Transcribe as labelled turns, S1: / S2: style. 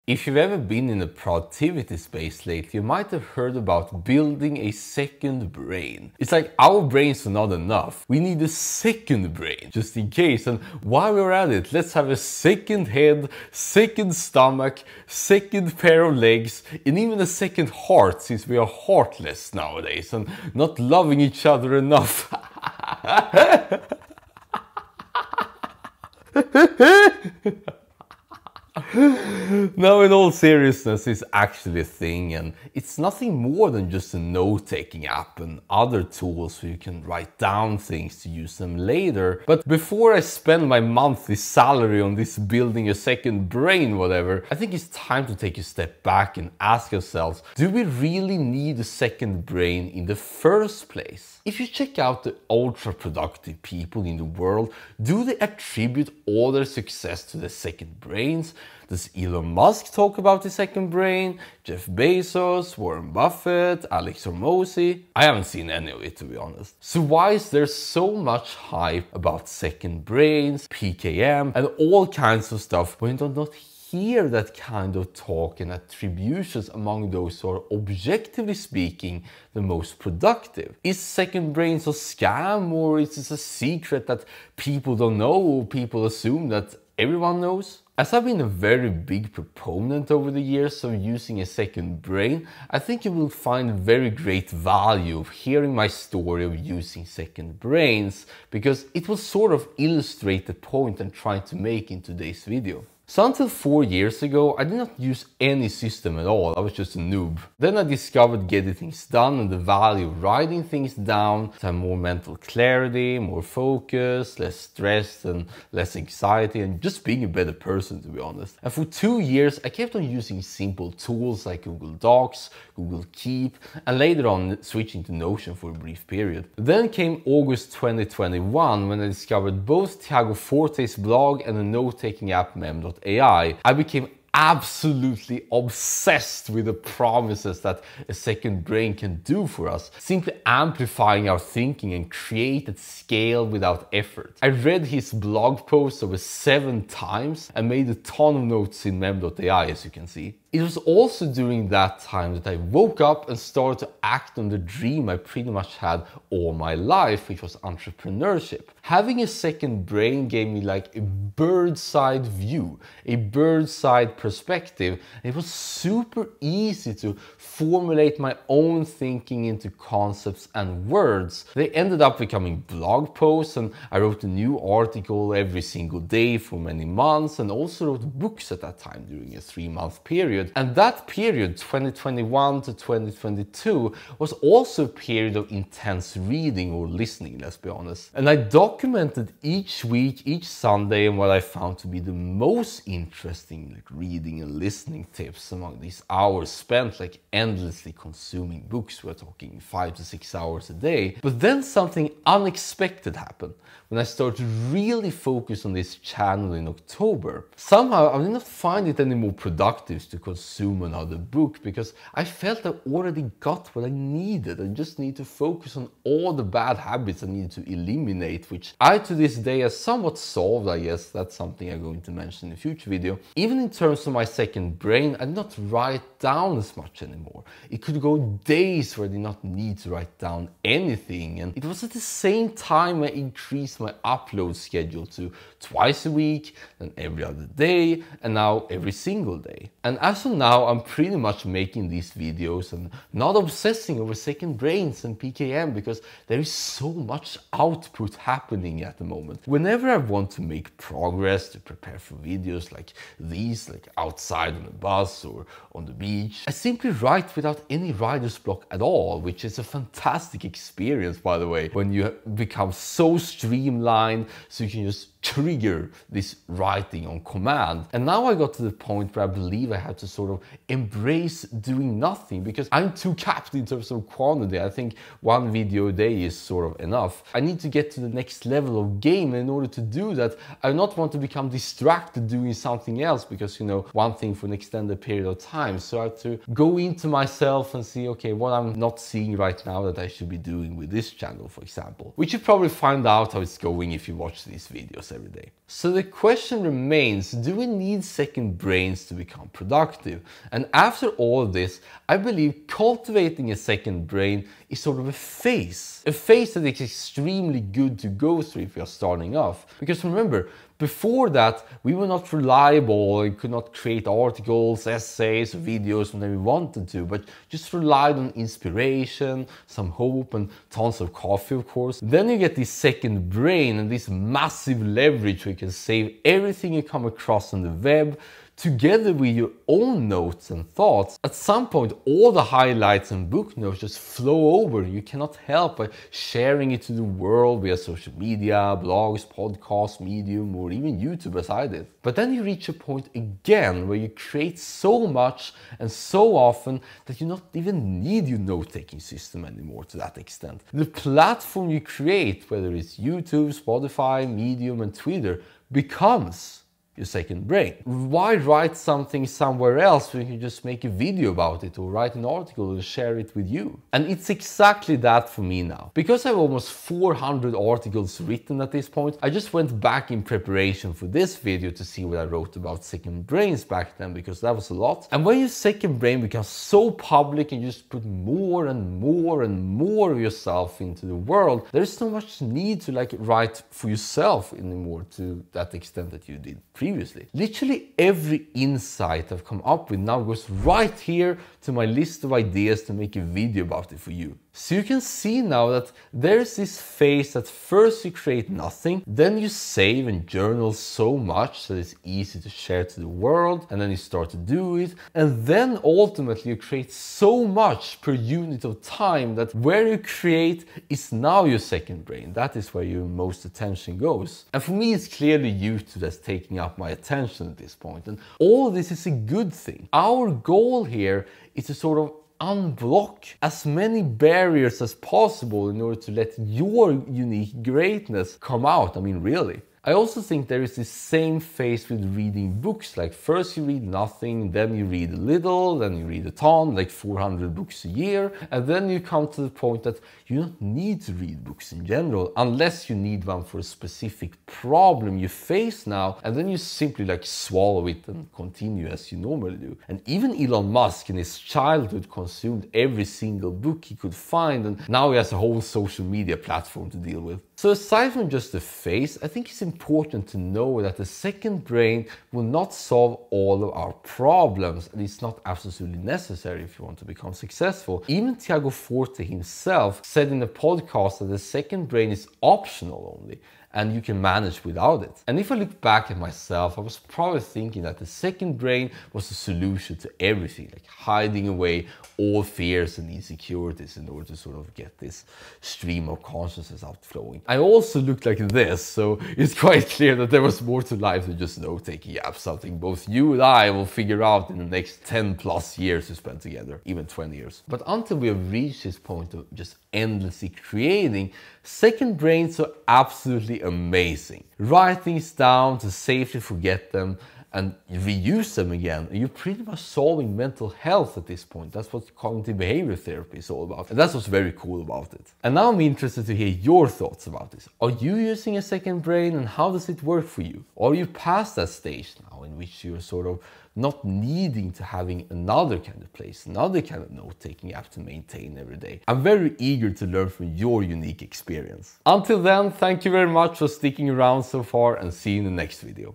S1: If you've ever been in the productivity space lately, you might have heard about building a second brain. It's like our brains are not enough. We need a second brain, just in case. And while we're at it, let's have a second head, second stomach, second pair of legs, and even a second heart, since we are heartless nowadays and not loving each other enough. Now, in all seriousness, it's actually a thing, and it's nothing more than just a note-taking app and other tools where you can write down things to use them later. But before I spend my monthly salary on this building a second brain whatever, I think it's time to take a step back and ask ourselves, do we really need a second brain in the first place? If you check out the ultra-productive people in the world, do they attribute all their success to the second brains? Does Elon Musk talk about the second brain? Jeff Bezos, Warren Buffett, Alex Hormozi? I haven't seen any of it, to be honest. So why is there so much hype about second brains, PKM, and all kinds of stuff when you do not hear that kind of talk and attributions among those who are, objectively speaking, the most productive? Is second brains a scam, or is this a secret that people don't know, or people assume that everyone knows? As I've been a very big proponent over the years of using a second brain, I think you will find very great value of hearing my story of using second brains, because it will sort of illustrate the point I'm trying to make in today's video. So until 4 years ago, I did not use any system at all. I was just a noob. Then I discovered getting things done and the value of writing things down to have more mental clarity, more focus, less stress and less anxiety, and just being a better person, to be honest. And for 2 years, I kept on using simple tools like Google Docs, Google Keep, and later on switching to Notion for a brief period. Then came August 2021 when I discovered both Tiago Forte's blog and the note-taking app Mem.ai. I became absolutely obsessed with the promises that a second brain can do for us, simply amplifying our thinking and create at scale without effort. I read his blog post over 7 times and made a ton of notes in Mem.ai, as you can see. It was also during that time that I woke up and started to act on the dream I pretty much had all my life, which was entrepreneurship. Having a second brain gave me like a bird's-eye view, a bird's-eye perspective. It was super easy to formulate my own thinking into concepts and words. They ended up becoming blog posts, and I wrote a new article every single day for many months, and also wrote books at that time during a 3-month period. And that period, 2021 to 2022, was also a period of intense reading or listening, let's be honest. And I documented each week, each Sunday, and what I found to be the most interesting like reading and listening tips among these hours spent like endlessly consuming books. We're talking 5 to 6 hours a day. But then something unexpected happened when I started to really focus on this channel in October. Somehow I did not find it any more productive to consume another book, because I felt I already got what I needed. I just need to focus on all the bad habits I needed to eliminate, which I to this day have somewhat solved, I guess. That's something I'm going to mention in a future video. Even in terms of my second brain, I did not write down as much anymore. It could go days where I did not need to write down anything, and it was at the same time I increased my upload schedule to twice a week, then every other day, and now every single day. And as of now, I'm pretty much making these videos and not obsessing over second brains and PKM, because there is so much output happening at the moment. Whenever I want to make progress, to prepare for videos like these, like outside on the bus or on the beach, I simply write without any writer's block at all, which is a fantastic experience, by the way, when you become so streamlined so you can just trigger this writing on command. And now I got to the point where I believe I have to sort of embrace doing nothing, because I'm too capped in terms of quantity. I think 1 video a day is sort of enough. I need to get to the next level of game, and in order to do that, I do not want to become distracted doing something else, because, you know, one thing for an extended period of time. So I have to go into myself and see, okay, what I'm not seeing right now that I should be doing with this channel, for example. Which you probably find out how it's going if you watch these videos every day. So the question remains, do we need second brains to become productive? productive. And after all of this, I believe cultivating a second brain is sort of a phase that is extremely good to go through if you're starting off. Because remember, before that, we were not reliable and could not create articles, essays, videos when we wanted to, but just relied on inspiration, some hope, and tons of coffee, of course. Then you get this second brain and this massive leverage where you can save everything you come across on the web, together with your own notes and thoughts. At some point, all the highlights and book notes just flow over. You cannot help but sharing it to the world via social media, blogs, podcasts, Medium, or even YouTube, as I did. But then you reach a point again where you create so much and so often that you not even need your note-taking system anymore to that extent. The platform you create, whether it's YouTube, Spotify, Medium, and Twitter, becomes your second brain. Why write something somewhere else when you can just make a video about it or write an article and share it with you? And it's exactly that for me now. Because I have almost 400 articles written at this point, I just went back in preparation for this video to see what I wrote about second brains back then, because that was a lot. And when your second brain becomes so public and you just put more and more and more of yourself into the world, there's so much need to write for yourself anymore to that extent that you did previously. Literally every insight I've come up with now goes right here to my list of ideas to make a video about it for you. So you can see now that there's this phase that first you create nothing, then you save and journal so much that it's easy to share to the world, and then you start to do it, and then ultimately you create so much per unit of time that where you create is now your second brain. That is where your most attention goes. And for me, it's clearly YouTube that's taking up my attention at this point, and all this is a good thing. Our goal here is to sort of unblock as many barriers as possible in order to let your unique greatness come out. I mean, really. I also think there is this same phase with reading books. Like first you read nothing, then you read a little, then you read a ton, like 400 books a year. And then you come to the point that you don't need to read books in general, unless you need one for a specific problem you face now. And then you simply swallow it and continue as you normally do. And even Elon Musk in his childhood consumed every single book he could find. And now he has a whole social media platform to deal with. So aside from just the phase, I think it's important to know that the second brain will not solve all of our problems, and it's not absolutely necessary if you want to become successful. Even Tiago Forte himself said in a podcast that the second brain is optional only, and you can manage without it. And if I look back at myself, I was probably thinking that the second brain was the solution to everything, like hiding away all fears and insecurities in order to sort of get this stream of consciousness outflowing. I also looked like this, so it's quite clear that there was more to life than just note-taking apps, something both you and I will figure out in the next 10 plus years we spend together, even 20 years. But until we have reached this point of just endlessly creating, second brains are absolutely amazing. Write things down to safely forget them and reuse them again. You're pretty much solving mental health at this point. That's what cognitive behavior therapy is all about. And that's what's very cool about it. And now I'm interested to hear your thoughts about this. Are you using a second brain, and how does it work for you? Or are you past that stage now in which you're sort of not needing to having another kind of place, another kind of note-taking app to maintain every day? I'm very eager to learn from your unique experience. Until then, thank you very much for sticking around so far, and see you in the next video.